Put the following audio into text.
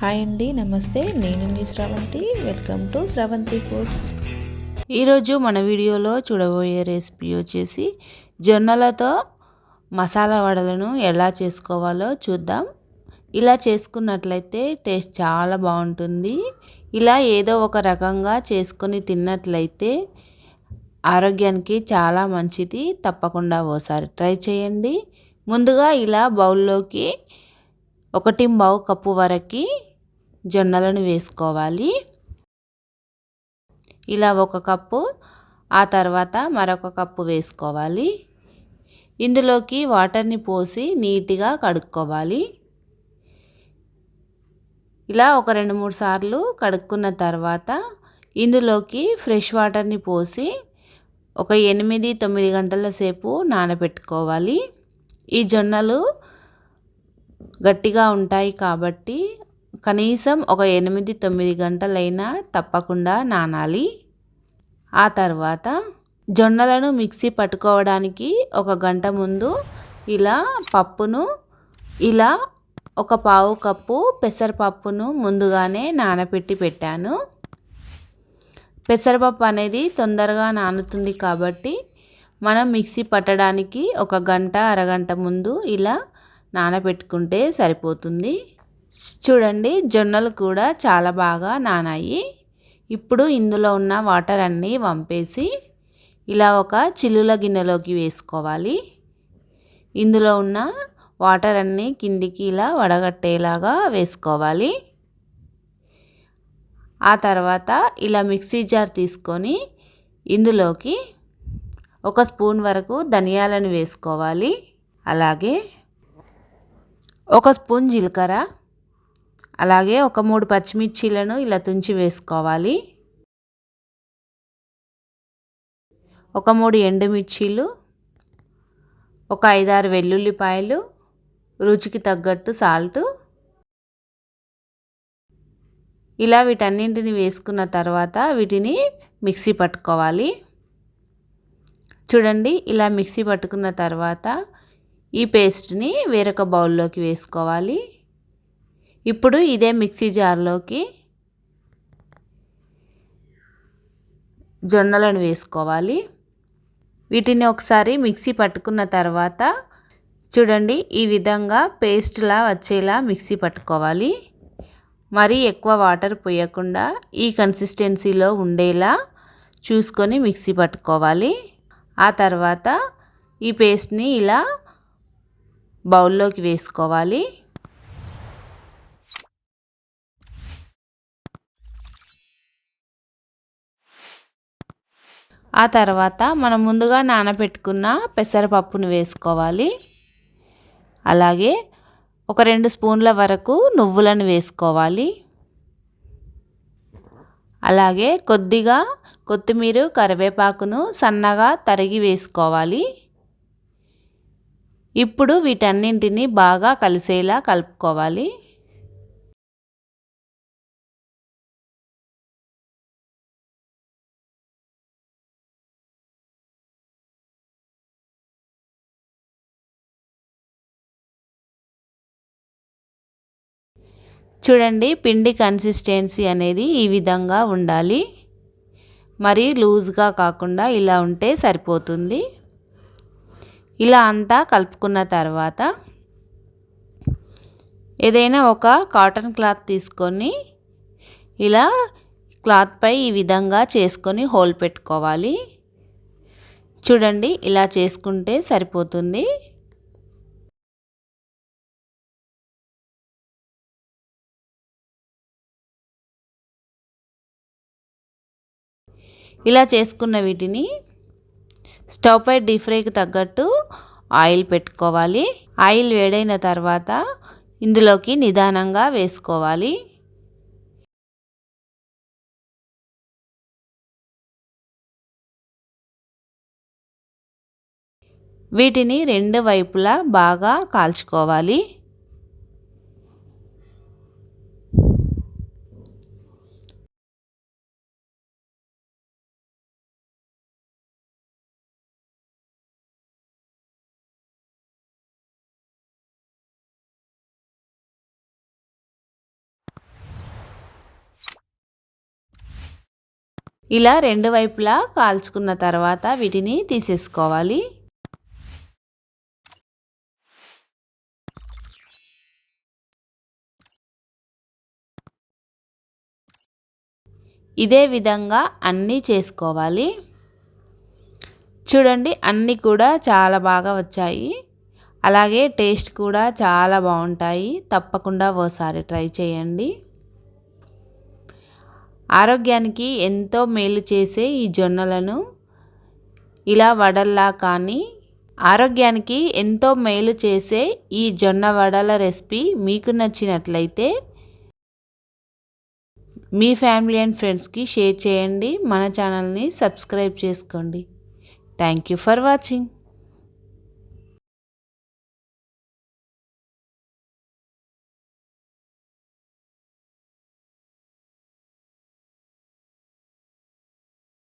Hi అండి, నమస్తే. నేను మీ Sravanthi. Welcome to Sravanthi foods. ఈరోజు మన వీడియోలో చూడబోయే రెసిపీ వచ్చేసి జొన్నలతో మసాలా వడలను ఎలా చేసుకోవాలో చూద్దాం. ఇలా చేసుకున్నట్లయితే టేస్ట్ చాలా బాగుంటుంది. ఇలా ఏదో ఒక రకంగా చేసుకొని తిన్నట్లయితే ఆరోగ్యానికి చాలా మంచిది. తప్పకుండా ఓసారి ట్రై చేయండి. ముందుగా ఇలా బౌల్లోకి 1 కప్పు వరకు జొన్నలను వేసుకోవాలి. ఇలా 1 కప్పు, ఆ తర్వాత మరొక కప్పు వేసుకోవాలి. ఇందులోకి వాటర్ని పోసి నీట్గా కడుక్కోవాలి. ఇలా ఒక 2-3 సార్లు కడుక్కున్న తర్వాత ఇందులోకి ఫ్రెష్ వాటర్ని పోసి ఒక 8-9 గంటల సేపు నానబెట్టుకోవాలి. ఈ జొన్నలు గట్టిగా ఉంటాయి కాబట్టి కనీసం ఒక 8-9 గంటలైనా తప్పకుండా నానాలి. ఆ తర్వాత జొన్నలను మిక్సీ పట్టుకోవడానికి 1 గంట ముందు ఇలా పప్పును ఇలా 1/4 కప్పు పెసరపప్పును ముందుగానే నానబెట్టి పెట్టాను. పెసరపప్పు అనేది తొందరగా నానుతుంది కాబట్టి మనం మిక్సీ పట్టడానికి 1 గంట అరగంట ముందు ఇలా నానబెట్టుకుంటే సరిపోతుంది. చూడండి, జొన్నలు కూడా చాలా బాగా నానాయి. ఇప్పుడు ఇందులో ఉన్న వాటర్ అన్నీ వంపేసి ఇలా ఒక చిల్లుల గిన్నెలోకి వేసుకోవాలి. ఇందులో ఉన్న వాటర్ అన్నీ కిందికి ఇలా వడగట్టేలాగా వేసుకోవాలి. ఆ తర్వాత ఇలా మిక్సీ జార్ తీసుకొని ఇందులోకి 1 స్పూన్ వరకు ధనియాలను వేసుకోవాలి. అలాగే 1 స్పూన్ జీలకర్ర, అలాగే ఒక 3 పచ్చిమిర్చీలను ఇలా తుంచి వేసుకోవాలి. ఒక 3 ఎండుమిర్చీలు, ఒక 5-6 వెల్లుల్లిపాయలు, రుచికి తగ్గట్టు సాల్ట్. ఇలా వీటన్నింటిని వేసుకున్న తర్వాత వీటిని మిక్సీ పట్టుకోవాలి. చూడండి, ఇలా మిక్సీ పట్టుకున్న తర్వాత ఈ పేస్ట్ని వేరొక బౌల్లోకి వేసుకోవాలి. ఇప్పుడు ఇదే మిక్సీ జార్లోకి జొన్నలను వేసుకోవాలి. వీటిని ఒకసారి మిక్సీ పట్టుకున్న తర్వాత చూడండి, ఈ విధంగా పేస్ట్లా వచ్చేలా మిక్సీ పట్టుకోవాలి. మరీ ఎక్కువ వాటర్ పోయకుండా ఈ కన్సిస్టెన్సీలో ఉండేలా చూసుకొని మిక్సీ పట్టుకోవాలి. ఆ తర్వాత ఈ పేస్ట్ని ఇలా బౌల్లోకి వేసుకోవాలి. ఆ తర్వాత మనం ముందుగా నానబెట్టుకున్న పెసరపప్పును వేసుకోవాలి. అలాగే ఒక 2 స్పూన్ల వరకు నువ్వులను వేసుకోవాలి. అలాగే కొద్దిగా కొత్తిమీర, కరివేపాకును సన్నగా తరిగి వేసుకోవాలి. ఇప్పుడు వీటన్నింటినీ బాగా కలిసేలా కలుపుకోవాలి. చూడండి, పిండి కన్సిస్టెన్సీ అనేది ఈ విధంగా ఉండాలి. మరీ లూజ్గా కాకుండా ఇలా ఉంటే సరిపోతుంది. ఇలా అంతా కలుపుకున్న తర్వాత ఏదైనా ఒక కాటన్ క్లాత్ తీసుకొని ఇలా క్లాత్పై ఈ విధంగా చేసుకొని హోల్ పెట్టుకోవాలి. చూడండి, ఇలా చేసుకుంటే సరిపోతుంది. ఇలా చేసుకున్న వీటిని స్టవ్ పై డీప్ ఫ్రైకి తగ్గట్టు ఆయిల్ పెట్టుకోవాలి. ఆయిల్ వేడైన తర్వాత ఇందులోకి నిదానంగా వేసుకోవాలి. వీటిని 2 వైపులా బాగా కాల్చుకోవాలి. ఇలా రెండు వైపులా కాల్చుకున్న తర్వాత వీటిని తీసేసుకోవాలి. ఇదే విధంగా అన్నీ చేసుకోవాలి. చూడండి అన్నీ కూడా చాలా బాగా వచ్చాయి. అలాగే టేస్ట్ కూడా చాలా బాగుంటాయి. తప్పకుండా ఓసారి ట్రై చేయండి. ఆరోగ్యానికి ఎంతో మేలు చేసే ఈ జొన్నలను ఇలా వడల్లా కానీ ఆరోగ్యానికి ఎంతో మేలు చేసే ఈ జొన్న వడల రెసిపీ మీకు నచ్చినట్లయితే మీ ఫ్యామిలీ అండ్ ఫ్రెండ్స్కి షేర్ చేయండి. మన ఛానల్ని సబ్స్క్రైబ్ చేసుకోండి. Thank you for watching.